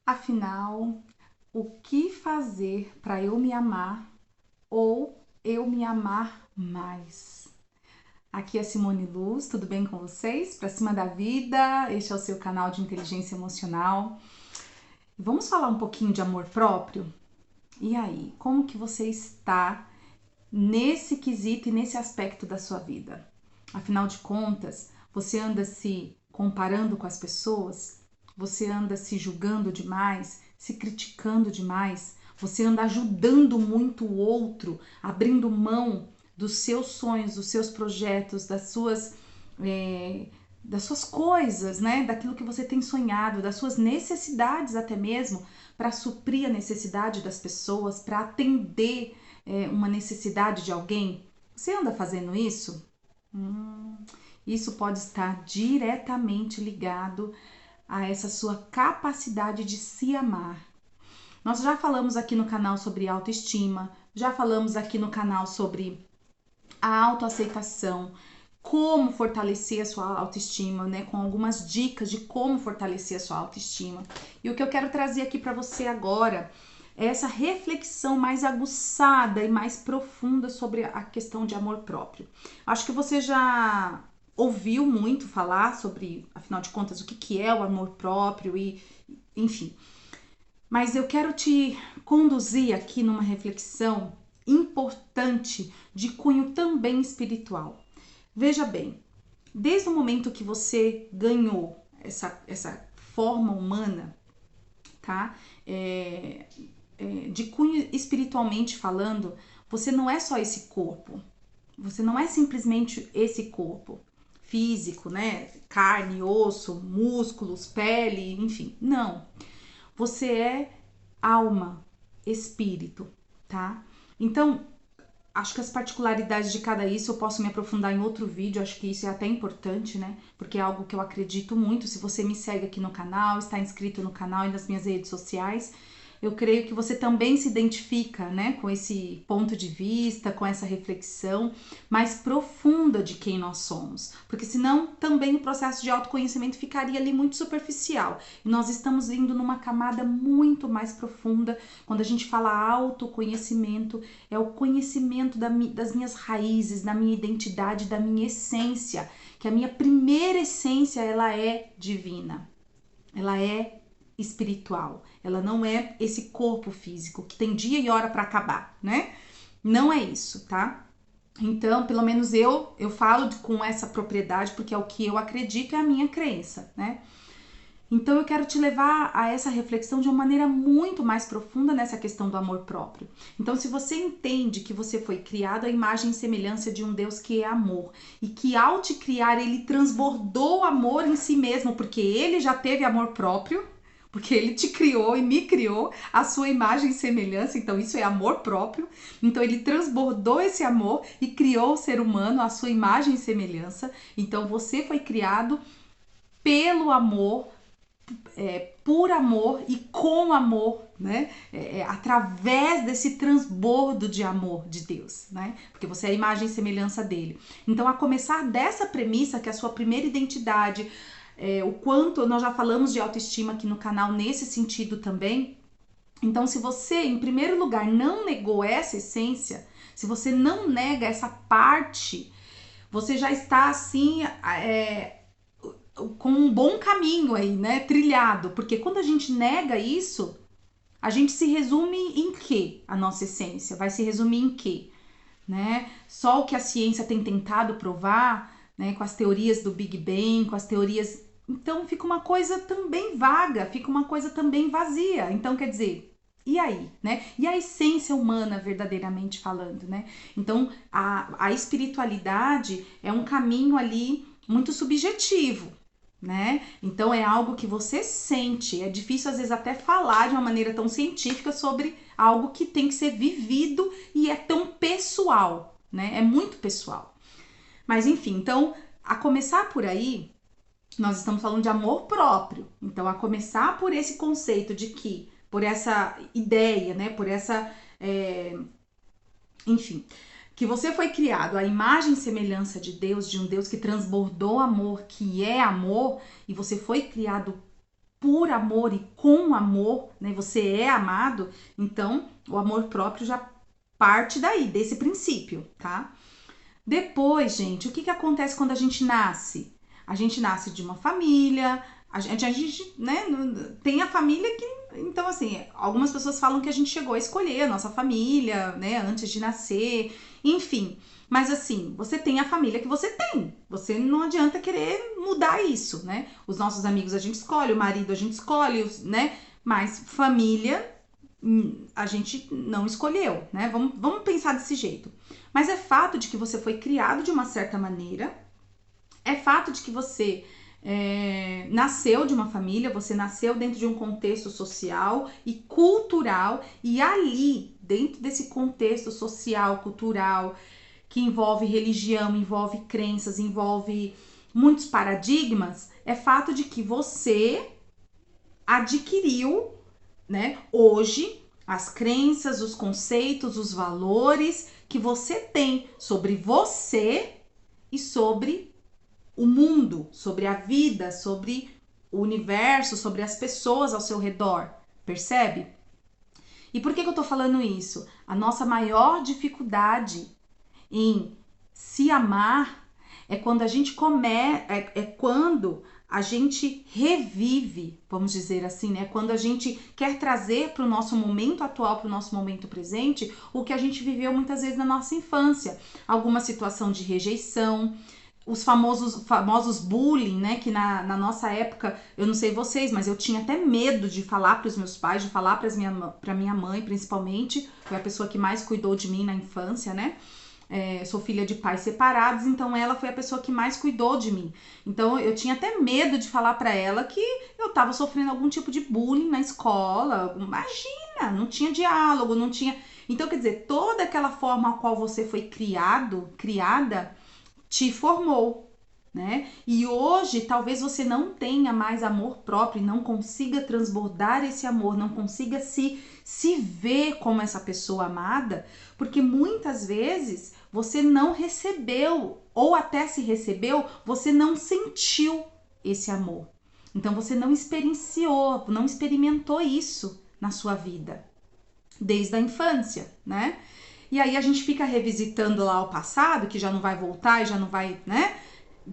Afinal, o que fazer para eu me amar ou eu me amar mais? Aqui é Simone Luz, tudo bem com vocês? Pra cima da vida, este é o seu canal de inteligência emocional. Vamos falar um pouquinho de amor próprio? E aí, como que você está nesse quesito e nesse aspecto da sua vida? Afinal de contas, você anda se comparando com as pessoas? Você anda se julgando demais, se criticando demais? Você anda ajudando muito o outro, abrindo mão dos seus sonhos, dos seus projetos, das suas coisas, né? Daquilo que você tem sonhado, das suas necessidades até mesmo, para suprir a necessidade das pessoas, para atender uma necessidade de alguém? Você anda fazendo isso? Isso pode estar diretamente ligado a essa sua capacidade de se amar. Nós já falamos aqui no canal sobre autoestima, já falamos aqui no canal sobre a autoaceitação, como fortalecer a sua autoestima, né, com algumas dicas de como fortalecer a sua autoestima. E o que eu quero trazer aqui para você agora é essa reflexão mais aguçada e mais profunda sobre a questão de amor próprio. Acho que você já ouviu muito falar sobre, afinal de contas, o que é o amor próprio e, enfim. Mas eu quero te conduzir aqui numa reflexão importante de cunho também espiritual. Veja bem, desde o momento que você ganhou essa forma humana, tá? De cunho espiritualmente falando, você não é só esse corpo. Você não é simplesmente esse corpo físico, né? Carne, osso, músculos, pele, enfim. Não. Você é alma, espírito, tá? Então, acho que as particularidades de cada isso eu posso me aprofundar em outro vídeo, acho que isso é até importante, né? Porque é algo que eu acredito muito. Se você me segue aqui no canal, está inscrito no canal e nas minhas redes sociais, eu creio que você também se identifica, né, com esse ponto de vista, com essa reflexão mais profunda de quem nós somos. Porque senão também o processo de autoconhecimento ficaria ali muito superficial. E nós estamos indo numa camada muito mais profunda. Quando a gente fala autoconhecimento, é o conhecimento das minhas raízes, da minha identidade, da minha essência. Que a minha primeira essência, ela é divina. Ela é espiritual. Ela não é esse corpo físico que tem dia e hora para acabar, né? Não é isso, tá? Então, pelo menos eu falo com essa propriedade porque é o que eu acredito, é a minha crença, né? Então eu quero te levar a essa reflexão de uma maneira muito mais profunda nessa questão do amor próprio. Então, se você entende que você foi criado à imagem e semelhança de um Deus que é amor e que ao te criar ele transbordou amor em si mesmo, porque ele já teve amor próprio, porque ele te criou e me criou à sua imagem e semelhança, então isso é amor próprio. Então ele transbordou esse amor e criou o ser humano à sua imagem e semelhança. Então você foi criado pelo amor, por amor e com amor, né? Através desse transbordo de amor de Deus, né? Porque você é a imagem e semelhança dele. Então, a começar dessa premissa, que é a sua primeira identidade, o quanto nós já falamos de autoestima aqui no canal nesse sentido também. Então, se você, em primeiro lugar, não negou essa essência, se você não nega essa parte, você já está assim, com um bom caminho aí, né, trilhado, porque quando a gente nega isso, a gente se resume em quê? A nossa essência vai se resumir em quê? Né? Só o que a ciência tem tentado provar, né, com as teorias do Big Bang, com as teorias... Então fica uma coisa também vaga, fica uma coisa também vazia. Então, quer dizer, e aí, né? E a essência humana, verdadeiramente falando, né? Então, a espiritualidade é um caminho ali muito subjetivo, né? Então é algo que você sente. É difícil às vezes até falar de uma maneira tão científica sobre algo que tem que ser vivido e é tão pessoal, né? É muito pessoal. Mas enfim, então, a começar por aí, nós estamos falando de amor próprio. Então, a começar por esse conceito de que, por essa ideia, né? Por essa, enfim, que você foi criado à imagem e semelhança de Deus, de um Deus que transbordou amor, que é amor, e você foi criado por amor e com amor, né? Você é amado, então o amor próprio já parte daí, desse princípio, tá? Depois, gente, o que acontece quando a gente nasce? A gente nasce de uma família, a gente, né, tem a família que... Então, assim, algumas pessoas falam que a gente chegou a escolher a nossa família, né, antes de nascer, enfim. Mas, assim, você tem a família que você tem. Você não adianta querer mudar isso, né? Os nossos amigos a gente escolhe, o marido a gente escolhe, né? Mas família a gente não escolheu, né? Vamos pensar desse jeito. Mas é fato de que você foi criado de uma certa maneira, é fato de que você nasceu de uma família, você nasceu dentro de um contexto social e cultural, e ali, dentro desse contexto social, cultural, que envolve religião, envolve crenças, envolve muitos paradigmas, é fato de que você adquiriu, né, hoje, as crenças, os conceitos, os valores que você tem sobre você e sobre o mundo, sobre a vida, sobre o universo, sobre as pessoas ao seu redor, percebe? E por que eu tô falando isso? A nossa maior dificuldade em se amar é quando a gente quando a gente revive, vamos dizer assim, né? Quando a gente quer trazer para o nosso momento atual, para o nosso momento presente, o que a gente viveu muitas vezes na nossa infância. Alguma situação de rejeição, os famosos bullying, né? Que na nossa época, eu não sei vocês, mas eu tinha até medo de falar para os meus pais, de falar para minha mãe, principalmente. Foi a pessoa que mais cuidou de mim na infância, né? Sou filha de pais separados, então ela foi a pessoa que mais cuidou de mim. Então eu tinha até medo de falar para ela que eu tava sofrendo algum tipo de bullying na escola. Imagina, não tinha diálogo, não tinha... Então, quer dizer, toda aquela forma a qual você foi criada, te formou, né? E hoje talvez você não tenha mais amor próprio, não consiga transbordar esse amor, não consiga se ver como essa pessoa amada, porque muitas vezes você não recebeu, ou até se recebeu, você não sentiu esse amor. Então você não experienciou, não experimentou isso na sua vida, desde a infância, né? E aí a gente fica revisitando lá o passado, que já não vai voltar e já não vai, né?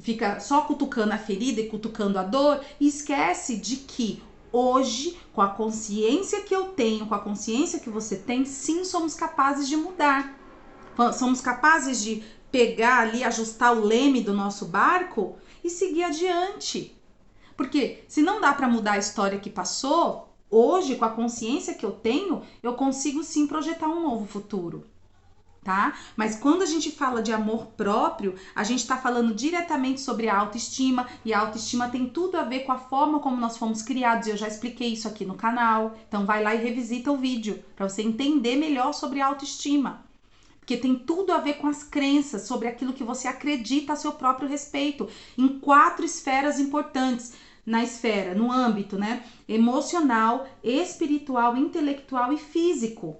Fica só cutucando a ferida e cutucando a dor e esquece de que hoje, com a consciência que eu tenho, com a consciência que você tem, sim, somos capazes de mudar. Somos capazes de pegar ali, ajustar o leme do nosso barco e seguir adiante. Porque se não dá para mudar a história que passou, hoje, com a consciência que eu tenho, eu consigo sim projetar um novo futuro. Tá? Mas quando a gente fala de amor próprio, a gente está falando diretamente sobre a autoestima, e a autoestima tem tudo a ver com a forma como nós fomos criados. Eu já expliquei isso aqui no canal, então vai lá e revisita o vídeo para você entender melhor sobre a autoestima. Porque tem tudo a ver com as crenças, sobre aquilo que você acredita a seu próprio respeito, em 4 esferas importantes. Na esfera, no âmbito, né, emocional, espiritual, intelectual e físico.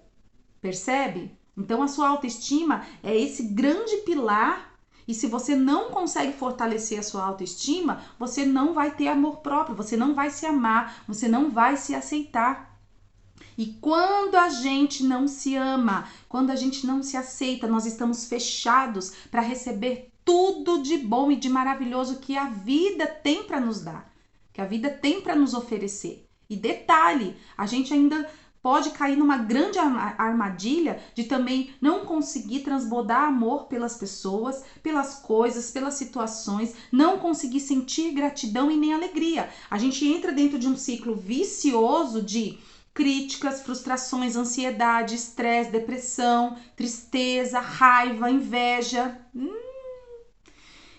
Percebe? Então a sua autoestima é esse grande pilar, e se você não consegue fortalecer a sua autoestima, você não vai ter amor próprio, você não vai se amar, você não vai se aceitar. E quando a gente não se ama, quando a gente não se aceita, nós estamos fechados para receber tudo de bom e de maravilhoso que a vida tem para nos dar, que a vida tem para nos oferecer. E detalhe, a gente ainda pode cair numa grande armadilha de também não conseguir transbordar amor pelas pessoas, pelas coisas, pelas situações, não conseguir sentir gratidão e nem alegria. A gente entra dentro de um ciclo vicioso de críticas, frustrações, ansiedade, estresse, depressão, tristeza, raiva, inveja.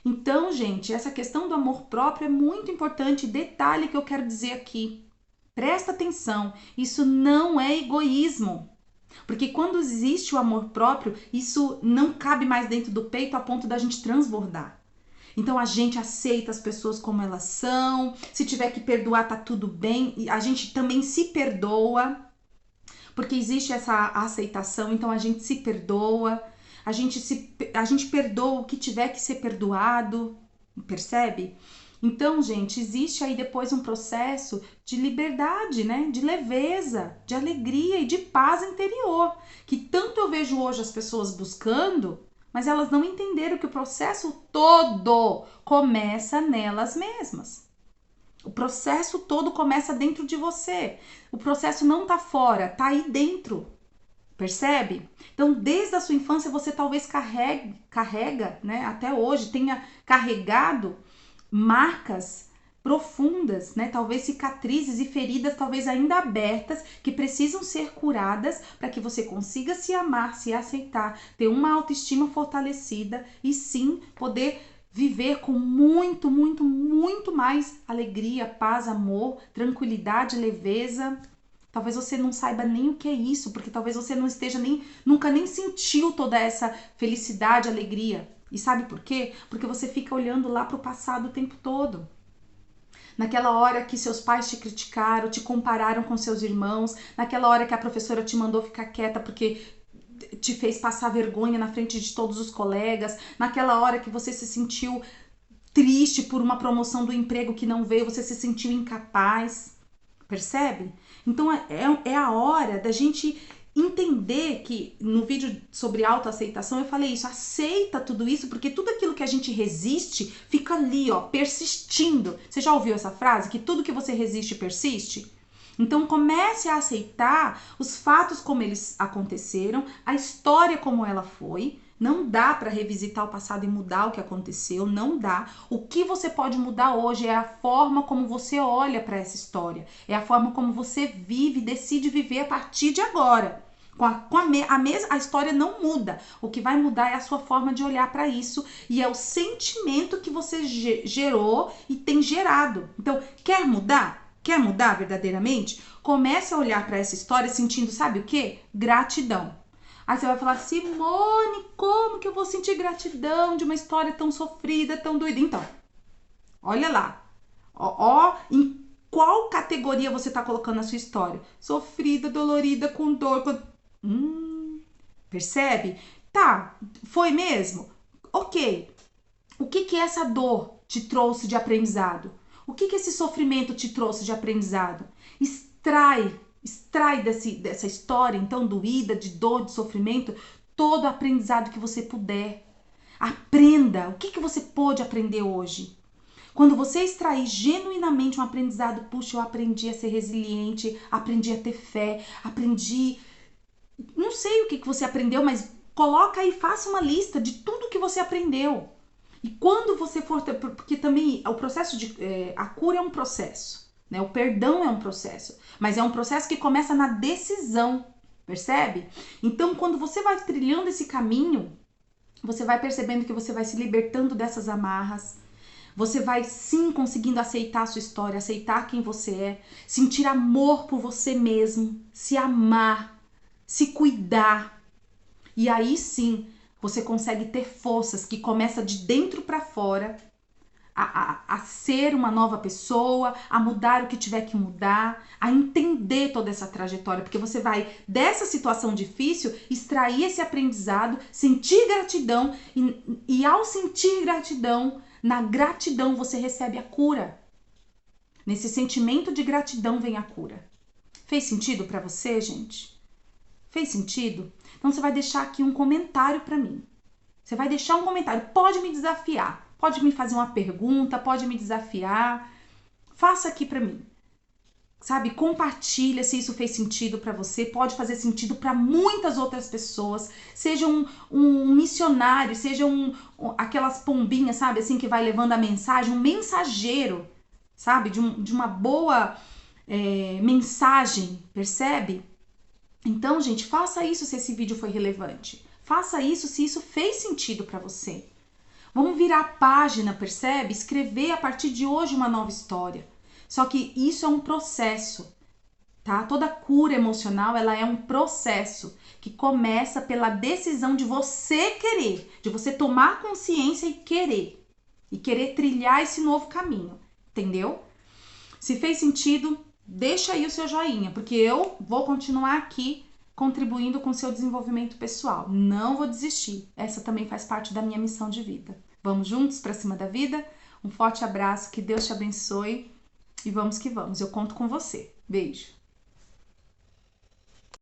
Então, gente, essa questão do amor próprio é muito importante. Detalhe que eu quero dizer aqui. Presta atenção, isso não é egoísmo. Porque quando existe o amor próprio, isso não cabe mais dentro do peito a ponto da gente transbordar. Então a gente aceita as pessoas como elas são, se tiver que perdoar tá tudo bem, e a gente também se perdoa, porque existe essa aceitação, então a gente se perdoa, a gente perdoa o que tiver que ser perdoado, percebe? Então, gente, existe aí depois um processo de liberdade, né? De leveza, de alegria e de paz interior, que tanto eu vejo hoje as pessoas buscando, mas elas não entenderam que o processo todo começa nelas mesmas. O processo todo começa dentro de você. O processo não tá fora, tá aí dentro. Percebe? Então, desde a sua infância, você talvez carrega, né? Até hoje, tenha carregado marcas profundas, né? Talvez cicatrizes e feridas, talvez ainda abertas, que precisam ser curadas para que você consiga se amar, se aceitar, ter uma autoestima fortalecida e sim poder viver com muito, muito, muito mais alegria, paz, amor, tranquilidade, leveza. Talvez você não saiba nem o que é isso, porque talvez você não esteja nunca nem sentiu toda essa felicidade, alegria. E sabe por quê? Porque você fica olhando lá para o passado o tempo todo. Naquela hora que seus pais te criticaram, te compararam com seus irmãos, naquela hora que a professora te mandou ficar quieta porque te fez passar vergonha na frente de todos os colegas, naquela hora que você se sentiu triste por uma promoção do emprego que não veio, você se sentiu incapaz. Percebe? Então é a hora da gente entender que no vídeo sobre autoaceitação eu falei isso, aceita tudo isso, porque tudo aquilo que a gente resiste fica ali, ó, persistindo. Você já ouviu essa frase? Que tudo que você resiste persiste? Então comece a aceitar os fatos como eles aconteceram, a história como ela foi. Não dá para revisitar o passado e mudar o que aconteceu, não dá. O que você pode mudar hoje é a forma como você olha para essa história, é a forma como você vive, decide viver a partir de agora. A história não muda. O que vai mudar é a sua forma de olhar para isso e é o sentimento que você gerou e tem gerado. Então, quer mudar? Quer mudar verdadeiramente? Comece a olhar para essa história sentindo, sabe o quê? Gratidão. Aí você vai falar, Simone, como que eu vou sentir gratidão de uma história tão sofrida, tão doida? Então, olha lá. Ó, em qual categoria você tá colocando a sua história? Sofrida, dolorida, com dor. Percebe? Tá, foi mesmo? Ok. O que essa dor te trouxe de aprendizado? O que esse sofrimento te trouxe de aprendizado? Extrai dessa história, então, doída, de dor, de sofrimento, todo o aprendizado que você puder. Aprenda. O que você pôde aprender hoje? Quando você extrair genuinamente um aprendizado, puxa, eu aprendi a ser resiliente, aprendi a ter fé, aprendi... Não sei o que você aprendeu, mas coloca aí, faça uma lista de tudo que você aprendeu. E quando você for... Porque também o processo de... a cura é um processo. Né? O perdão é um processo, mas é um processo que começa na decisão, percebe? Então, quando você vai trilhando esse caminho, você vai percebendo que você vai se libertando dessas amarras, você vai sim conseguindo aceitar a sua história, aceitar quem você é, sentir amor por você mesmo, se amar, se cuidar. E aí sim, você consegue ter forças que começam de dentro para fora, a ser uma nova pessoa, a mudar o que tiver que mudar, a entender toda essa trajetória, porque você vai dessa situação difícil extrair esse aprendizado, sentir gratidão e ao sentir gratidão, na gratidão você recebe a cura. Nesse sentimento de gratidão vem a cura. Fez sentido para você, gente? Fez sentido? Então você vai deixar aqui um comentário para mim. Você vai deixar um comentário, pode me desafiar. Pode me fazer uma pergunta, pode me desafiar. Faça aqui para mim. Sabe, compartilha se isso fez sentido para você. Pode fazer sentido para muitas outras pessoas. Seja um missionário, seja aquelas pombinhas, sabe, assim, que vai levando a mensagem. Um mensageiro, sabe, de uma boa mensagem, percebe? Então, gente, faça isso se esse vídeo foi relevante. Faça isso se isso fez sentido para você. Vamos virar a página, percebe? Escrever a partir de hoje uma nova história. Só que isso é um processo, tá? Toda cura emocional, ela é um processo que começa pela decisão de você querer, de você tomar consciência e querer trilhar esse novo caminho, entendeu? Se fez sentido, deixa aí o seu joinha, porque eu vou continuar aqui contribuindo com o seu desenvolvimento pessoal. Não vou desistir. Essa também faz parte da minha missão de vida. Vamos juntos para cima da vida? Um forte abraço, que Deus te abençoe e vamos que vamos. Eu conto com você. Beijo.